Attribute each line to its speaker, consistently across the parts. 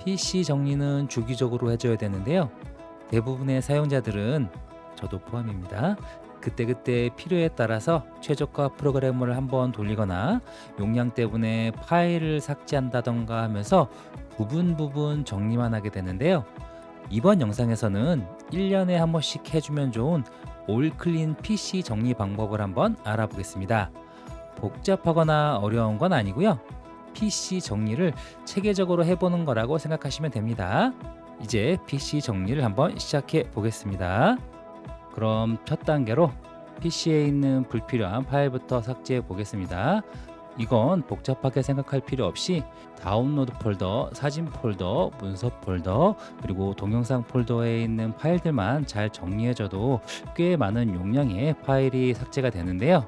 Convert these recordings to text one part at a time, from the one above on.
Speaker 1: PC 정리는 주기적으로 해줘야 되는데요. 대부분의 사용자들은 저도 포함입니다. 그때그때 필요에 따라서 최저가 프로그램을 한번 돌리거나 용량 때문에 파일을 삭제한다던가 하면서 부분 정리만 하게 되는데요. 이번 영상에서는 1년에 한 번씩 해주면 좋은 올클린 PC 정리 방법을 한번 알아보겠습니다. 복잡하거나 어려운 건 아니고요. PC 정리를 체계적으로 해보는 거라고 생각하시면 됩니다. 이제 PC 정리를 한번 시작해 보겠습니다. 그럼 첫 단계로 PC에 있는 불필요한 파일부터 삭제해 보겠습니다. 이건 복잡하게 생각할 필요 없이 다운로드 폴더, 사진 폴더, 문서 폴더, 그리고 동영상 폴더에 있는 파일들만 잘 정리해줘도 꽤 많은 용량의 파일이 삭제가 되는데요.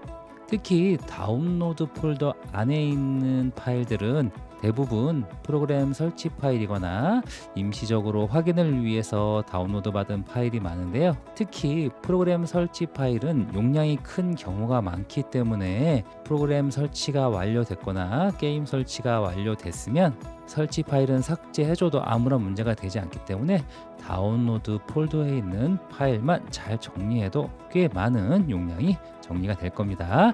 Speaker 1: 특히 다운로드 폴더 안에 있는 파일들은 대부분 프로그램 설치 파일이거나 임시적으로 확인을 위해서 다운로드 받은 파일이 많은데요. 특히 프로그램 설치 파일은 용량이 큰 경우가 많기 때문에 프로그램 설치가 완료됐거나 게임 설치가 완료됐으면 설치 파일은 삭제해줘도 아무런 문제가 되지 않기 때문에 다운로드 폴더에 있는 파일만 잘 정리해도 꽤 많은 용량이 정리가 될 겁니다.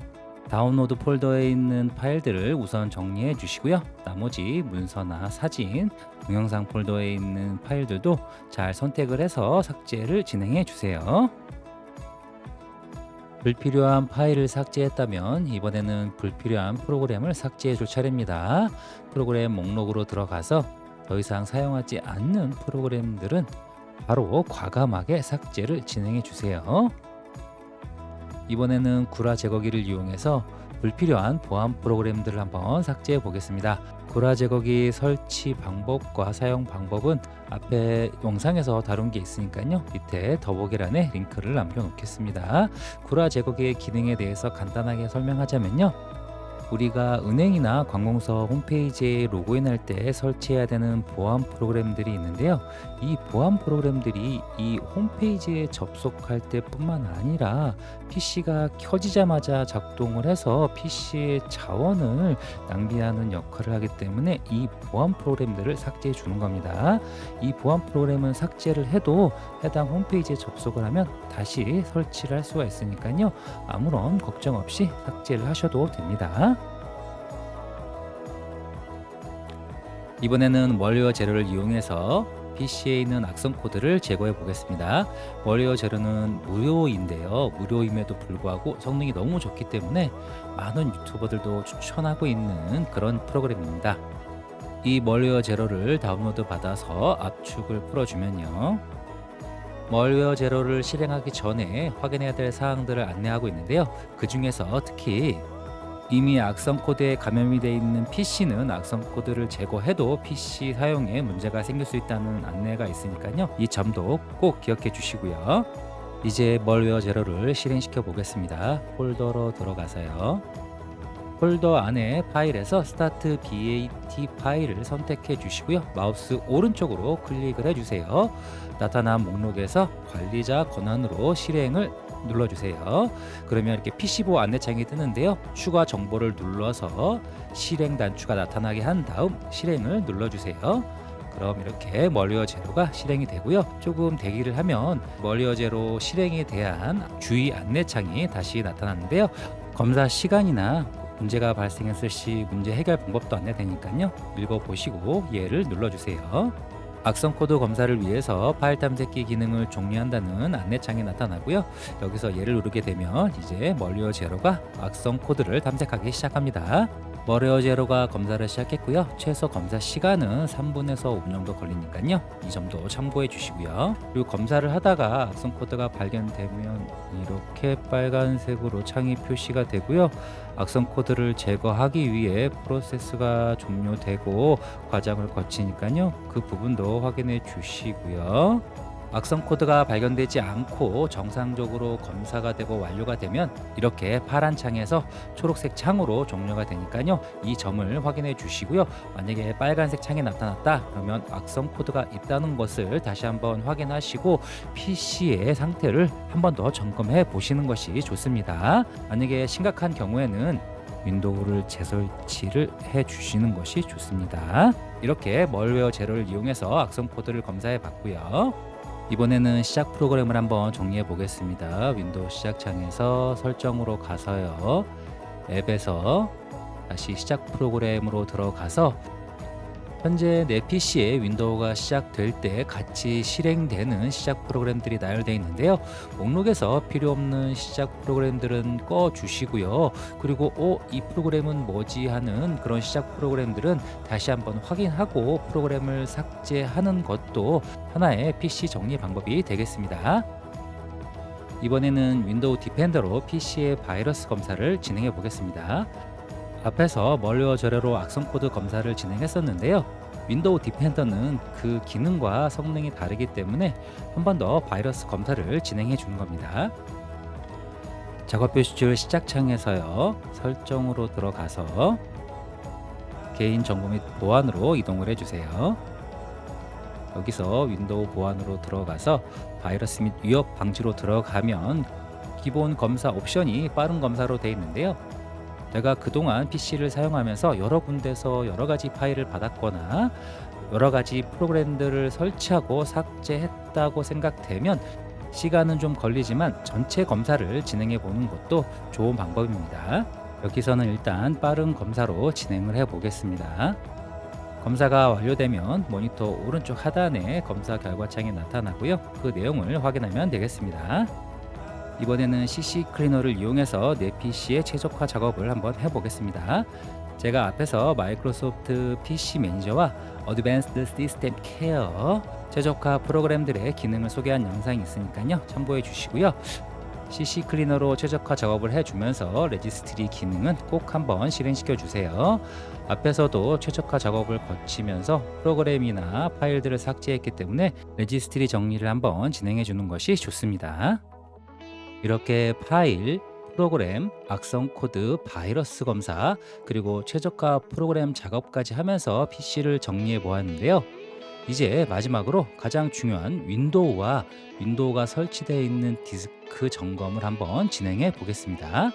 Speaker 1: 다운로드 폴더에 있는 파일들을 우선 정리해 주시고요. 나머지 문서나 사진, 동영상 폴더에 있는 파일들도 잘 선택을 해서 삭제를 진행해 주세요. 불필요한 파일을 삭제했다면 이번에는 불필요한 프로그램을 삭제해 줄 차례입니다. 프로그램 목록으로 들어가서 더 이상 사용하지 않는 프로그램들은 바로 과감하게 삭제를 진행해 주세요. 이번에는 구라 제거기를 이용해서 불필요한 보안 프로그램들을 한번 삭제해 보겠습니다. 구라 제거기 설치 방법과 사용 방법은 앞에 영상에서 다룬 게 있으니까요. 밑에 더보기란에 링크를 남겨 놓겠습니다. 구라 제거기의 기능에 대해서 간단하게 설명하자면요. 우리가 은행이나 관공서 홈페이지에 로그인할 때 설치해야 되는 보안 프로그램들이 있는데요. 이 보안 프로그램들이 이 홈페이지에 접속할 때뿐만 아니라 PC가 켜지자마자 작동을 해서 PC의 자원을 낭비하는 역할을 하기 때문에 이 보안 프로그램들을 삭제해 주는 겁니다. 이 보안 프로그램은 삭제를 해도 해당 홈페이지에 접속을 하면 다시 설치를 할 수가 있으니까요. 아무런 걱정 없이 삭제를 하셔도 됩니다. 이번에는 멀웨어 재료를 이용해서 PC에 있는 악성 코드를 제거해 보겠습니다. 멀웨어 재료는 무료인데요. 무료임에도 불구하고 성능이 너무 좋기 때문에 많은 유튜버들도 추천하고 있는 그런 프로그램입니다. 이 멀웨어 재료를 다운로드 받아서 압축을 풀어주면요. 멀웨어 제로를 실행하기 전에 확인해야 될 사항들을 안내하고 있는데요. 그 중에서 특히 이미 악성 코드에 감염이 되어 있는 PC는 악성 코드를 제거해도 PC 사용에 문제가 생길 수 있다는 안내가 있으니까요. 이 점도 꼭 기억해 주시고요. 이제 멀웨어 제로를 실행시켜 보겠습니다. 폴더로 들어가서요. 폴더 안에 파일에서 스타트 BAT 파일을 선택해 주시고요. 마우스 오른쪽으로 클릭을 해주세요. 나타난 목록에서 관리자 권한으로 실행을 눌러주세요. 그러면 이렇게 PC보 안내창이 뜨는데요. 추가 정보를 눌러서 실행 단추가 나타나게 한 다음 실행을 눌러주세요. 그럼 이렇게 멀웨어 제로가 실행이 되고요. 조금 대기를 하면 멀웨어 제로 실행에 대한 주의 안내창이 다시 나타나는데요. 검사 시간이나 문제가 발생했을 시 문제 해결 방법도 안내되니까요. 읽어보시고 예를 눌러주세요. 악성 코드 검사를 위해서 파일 탐색기 기능을 종료한다는 안내창이 나타나고요. 여기서 예를 누르게 되면 이제 멀웨어 제로가 악성 코드를 탐색하기 시작합니다. 멀웨어 제로가 검사를 시작했고요. 최소 검사 시간은 3분에서 5분 정도 걸리니까요. 이 점도 참고해 주시고요. 그리고 검사를 하다가 악성 코드가 발견되면 이렇게 빨간색으로 창이 표시가 되고요. 악성 코드를 제거하기 위해 프로세스가 종료되고 과정을 거치니까요. 그 부분도 확인해 주시고요. 악성 코드가 발견되지 않고 정상적으로 검사가 되고 완료가 되면 이렇게 파란 창에서 초록색 창으로 종료가 되니까요. 이 점을 확인해 주시고요. 만약에 빨간색 창이 나타났다 그러면 악성 코드가 있다는 것을 다시 한번 확인하시고 PC의 상태를 한 번 더 점검해 보시는 것이 좋습니다. 만약에 심각한 경우에는 윈도우를 재설치를 해 주시는 것이 좋습니다. 이렇게 멀웨어 제로를 이용해서 악성 코드를 검사해 봤고요. 이번에는 시작 프로그램을 한번 정리해 보겠습니다. 윈도우 시작창에서 설정으로 가서요. 앱에서 다시 시작 프로그램으로 들어가서 현재 내 PC에 윈도우가 시작될 때 같이 실행되는 시작 프로그램들이 나열되어 있는데요. 목록에서 필요 없는 시작 프로그램들은 꺼 주시고요. 그리고 이 프로그램은 뭐지 하는 그런 시작 프로그램들은 다시 한번 확인하고 프로그램을 삭제하는 것도 하나의 PC 정리 방법이 되겠습니다. 이번에는 윈도우 디펜더로 PC의 바이러스 검사를 진행해 보겠습니다. 앞에서 멀웨어 제로로 악성 코드 검사를 진행했었는데요. 윈도우 디펜더는 그 기능과 성능이 다르기 때문에 한 번 더 바이러스 검사를 진행해 주는 겁니다. 작업 표시줄 시작창에서요. 설정으로 들어가서 개인정보 및 보안으로 이동을 해주세요. 여기서 윈도우 보안으로 들어가서 바이러스 및 위협 방지로 들어가면 기본 검사 옵션이 빠른 검사로 되어 있는데요. 내가 그동안 PC를 사용하면서 여러 군데서 여러 가지 파일을 받았거나 여러 가지 프로그램들을 설치하고 삭제했다고 생각되면 시간은 좀 걸리지만 전체 검사를 진행해 보는 것도 좋은 방법입니다. 여기서는 일단 빠른 검사로 진행을 해 보겠습니다. 검사가 완료되면 모니터 오른쪽 하단에 검사 결과창이 나타나고요. 그 내용을 확인하면 되겠습니다. 이번에는 CC 클리너를 이용해서 내 PC의 최적화 작업을 한번 해보겠습니다. 제가 앞에서 마이크로소프트 PC 매니저와 어드밴스드 시스템 케어 최적화 프로그램들의 기능을 소개한 영상이 있으니까요. 참고해 주시고요. CC 클리너로 최적화 작업을 해주면서 레지스트리 기능은 꼭 한번 실행시켜 주세요. 앞에서도 최적화 작업을 거치면서 프로그램이나 파일들을 삭제했기 때문에 레지스트리 정리를 한번 진행해 주는 것이 좋습니다. 이렇게 파일, 프로그램, 악성 코드, 바이러스 검사, 그리고 최저가 프로그램 작업까지 하면서 PC를 정리해 보았는데요. 이제 마지막으로 가장 중요한 윈도우와 윈도우가 설치되어 있는 디스크 점검을 한번 진행해 보겠습니다.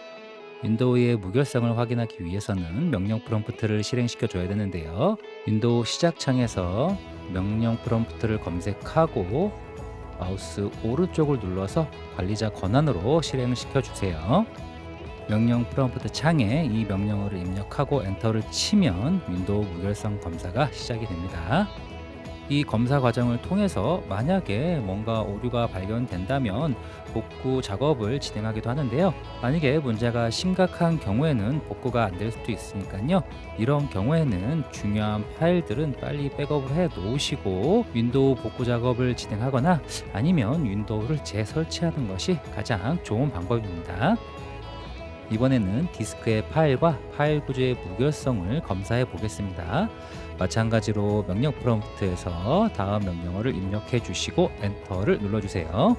Speaker 1: 윈도우의 무결성을 확인하기 위해서는 명령 프롬프트를 실행시켜 줘야 되는데요. 윈도우 시작창에서 명령 프롬프트를 검색하고 마우스 오른쪽을 눌러서 관리자 권한으로 실행을 시켜주세요. 명령 프롬프트 창에 이 명령어를 입력하고 엔터를 치면 윈도우 무결성 검사가 시작이 됩니다. 이 검사 과정을 통해서 만약에 뭔가 오류가 발견된다면 복구 작업을 진행하기도 하는데요. 만약에 문제가 심각한 경우에는 복구가 안 될 수도 있으니까요. 이런 경우에는 중요한 파일들은 빨리 백업을 해 놓으시고 윈도우 복구 작업을 진행하거나 아니면 윈도우를 재설치하는 것이 가장 좋은 방법입니다. 이번에는 디스크의 파일과 파일 구조의 무결성을 검사해 보겠습니다. 마찬가지로 명령 프롬프트에서 다음 명령어를 입력해 주시고 엔터를 눌러주세요.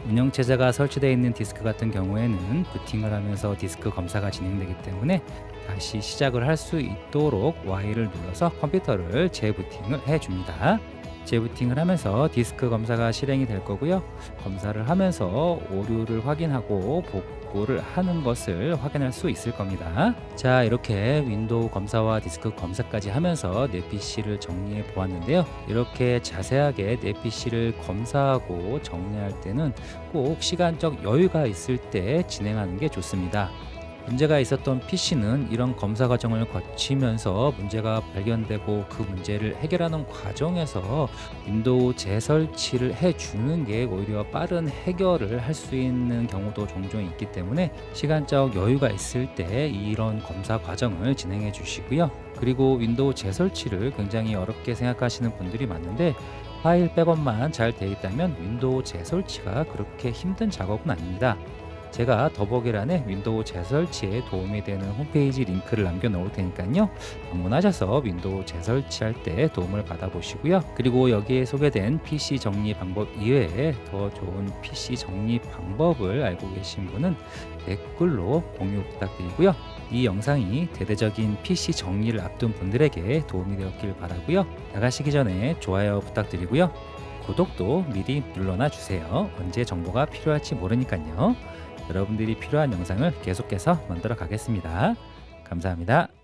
Speaker 1: 운영체제가 설치되어 있는 디스크 같은 경우에는 부팅을 하면서 디스크 검사가 진행되기 때문에 다시 시작을 할 수 있도록 Y를 눌러서 컴퓨터를 재부팅을 해줍니다. 재부팅을 하면서 디스크 검사가 실행이 될 거고요. 검사를 하면서 오류를 확인하고 복구를 하는 것을 확인할 수 있을 겁니다. 자, 이렇게 윈도우 검사와 디스크 검사까지 하면서 내 PC를 정리해 보았는데요. 이렇게 자세하게 내 PC를 검사하고 정리할 때는 꼭 시간적 여유가 있을 때 진행하는 게 좋습니다. 문제가 있었던 PC는 이런 검사 과정을 거치면서 문제가 발견되고 그 문제를 해결하는 과정에서 윈도우 재설치를 해주는 게 오히려 빠른 해결을 할 수 있는 경우도 종종 있기 때문에 시간적 여유가 있을 때 이런 검사 과정을 진행해 주시고요. 그리고 윈도우 재설치를 굉장히 어렵게 생각하시는 분들이 많은데 파일 백업만 잘 되어 있다면 윈도우 재설치가 그렇게 힘든 작업은 아닙니다. 제가 더보기란에 윈도우 재설치에 도움이 되는 홈페이지 링크를 남겨 놓을 테니까요. 방문하셔서 윈도우 재설치할 때 도움을 받아보시고요. 그리고 여기에 소개된 PC 정리 방법 이외에 더 좋은 PC 정리 방법을 알고 계신 분은 댓글로 공유 부탁드리고요. 이 영상이 대대적인 PC 정리를 앞둔 분들에게 도움이 되었길 바라고요. 나가시기 전에 좋아요 부탁드리고요. 구독도 미리 눌러놔 주세요. 언제 정보가 필요할지 모르니까요. 여러분들이 필요한 영상을 계속해서 만들어 가겠습니다. 감사합니다.